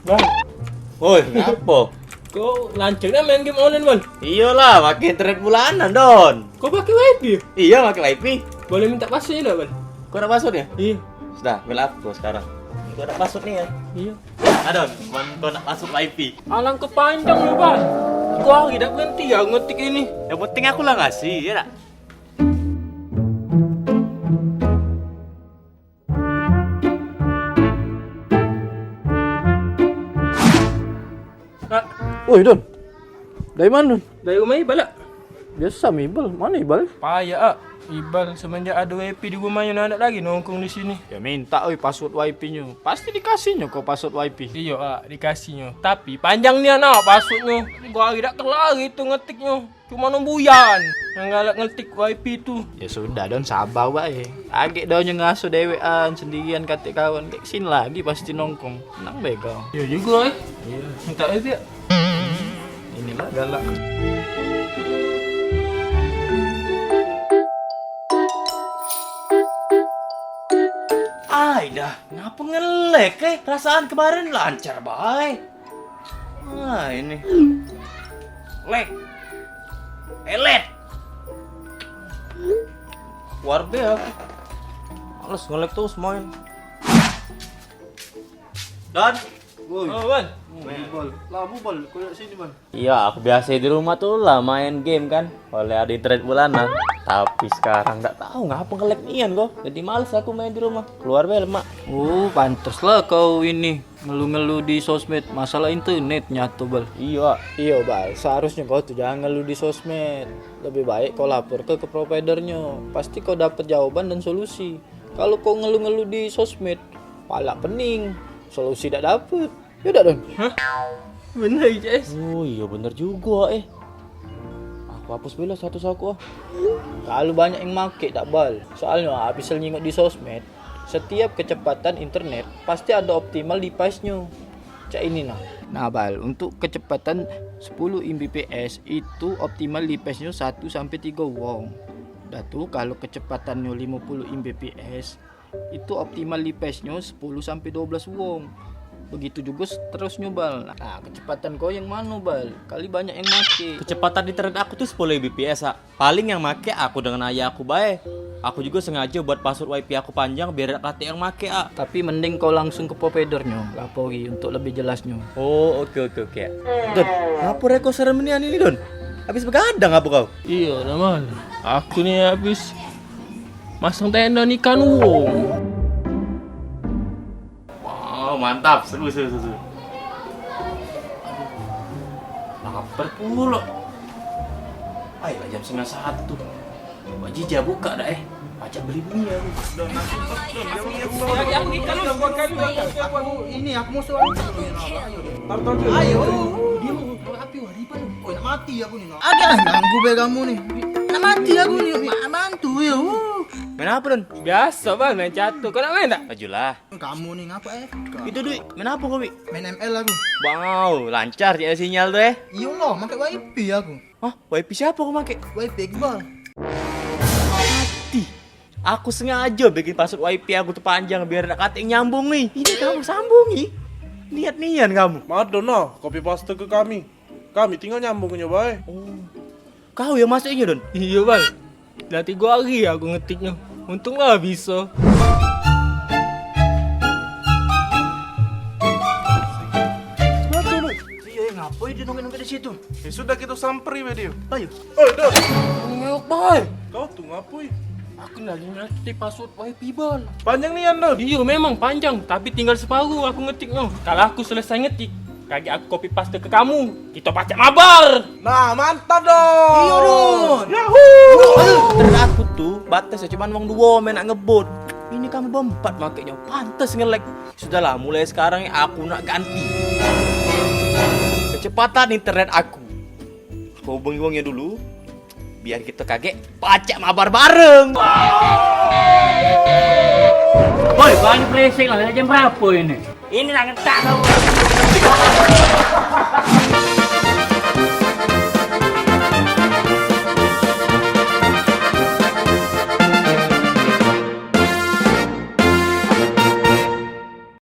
Bang, Woi, ngapa? kau lancarnya main game online, Bang? Iyalah, pakai internet bulanan, Don. Kau pakai wifi? Iya, pakai wifi. Boleh minta passwordnya, Bang? Kau ada passwordnya? Iya. Sudah, gue aku sekarang. Kau ada password nih ya? Iya. Adon, kau nak masuk wifi. Alangkah panjang lu, Bang. Gua tidak berhenti ya ngetik ini. Yang penting aku lah ngasih, ya tak? Nah, Woi Don, dari mana Don? dari rumah Ibal lah. Biasa Ibal, mana Ibal? Payah, Ibal semenjak ada wifi di rumahnya nak ada lagi nongkrong di sini. Ya minta password wifi-nya. Pasti dikasihnya kau password wifi. Iya, dikasihnya. Tapi panjang nih anak passwordnya. Gua tidak kelar itu ngetiknya. Cuma nombuyan yang galak ngetik wifi itu. Ya sudah Don, sabar bae. Agak Don yang ngasuh dewean sendirian kate kawan. Kayak sini lagi pasti nongkrong. Tenang bae kau. Iya juga Iya. Minta wifi ya. Inilah galak. Ay dah, ngapa ngelek Perasaan kemarin lancar baik. Ah, ini. Lek. Elet. Warbe aku. Males ngelek terus main. Don. Woi, Oh, Bang. Bal. Labu Bal, kau lihat sini Bal. Iya, aku biasa di rumah tuh lah main game kan. Oleh ada internet bulanan. Tapi sekarang nggak tahu ngapa ngelek nian kok. Jadi males aku main di rumah. Keluar bel, Mak. Oh, pantes lah kau ini ngeluh-ngeluh di sosmed masalah internetnya tuh Bal. Iya. Iya Bal, seharusnya kau tuh jangan ngeluh di sosmed. Lebih baik kau lapor ke providernya. Pasti kau dapat jawaban dan solusi. Kalau kau ngeluh-ngeluh di sosmed, palak pening, solusi tidak dapat. Ya udah Don. Bener, Jess. Oh iya bener juga Aku hapus bela status aku Kalau banyak yang make tak Bal. Soalnya habis nyingok di sosmed, setiap kecepatan internet pasti ada optimal device-nya. Cak ini nah. Nah Bal, untuk kecepatan 10 Mbps itu optimal device-nya 1 sampai 3 wong. Dah tuh kalau kecepatannya 50 Mbps itu optimal device-nya 10 sampai 12 wong. Begitu juga terusnya Bal. Nah, kecepatan kau yang mana Bal? Kali banyak yang make. Kecepatan internet aku tuh 10 Mbps Paling yang make aku dengan ayah aku bae. Aku juga sengaja buat password wifi aku panjang biar kata yang make Tapi mending kau langsung ke providernya, lapori untuk lebih jelasnya. Oh oke. Don, ngapa kau serem ini Don? Habis begadang apa kau? Iya, Damal. Aku nih habis masang tenda nikah wong. Oh mantap, seru. Lapar pula. Ayolah jam 9.01. Wah Jija buka dah Ajak beli mie aku. Don, Ini aku mau soal ayo dia mau api wariban oh nak mati aku nih agak ganggu be kamu nih nak mati aku nih mantu ya Main apa Don? Biasa, Bang, main catur. Kau nak main tak? Majulah. kamu nih ngapa Itu duit, main apa kau Wi? main ML aku Wow, lancar ya sinyal tuh iya loh pakai wifi aku Hah, wifi siapa kau make? wifi Iqbal Aku sengaja bikin password wifi aku tuh panjang biar nak kata yang nyambung nih. Ini kamu sambungi. Niat-nian kamu. Madonna, copy paste ke kami. Kami tinggal nyambungnya bae. Oh. Kau yang masuknya Don? Iya, Bang. Dah 3 hari aku ngetiknya. Untunglah bisa. iya ngapain dia nongol di situ Ya sudah kita samperi be dia. ayo Don. Ngeyok, Bang. Kau tuh ngapui? Aku lagi ngetik password wifi, Bang. Panjang nian Don. Iya, memang panjang, tapi tinggal separuh aku ngetiknya. Kalau aku selesai ngetik, kaki aku copy paste ke kamu. Kita pacak mabar. Nah, mantap dong. iya dong Internet aku tuh batasnya cuma uang 2 main nak ngebot. Ini kamu berempat makanya pantas nge-lag. Sudahlah, mulai sekarang aku nak ganti kecepatan internet aku. Hubungi uangnya dulu. Biar kita kaget pacak mabar bareng. Boy, balik flashing lah, jam berapa ini? Ini nak ngetak kau.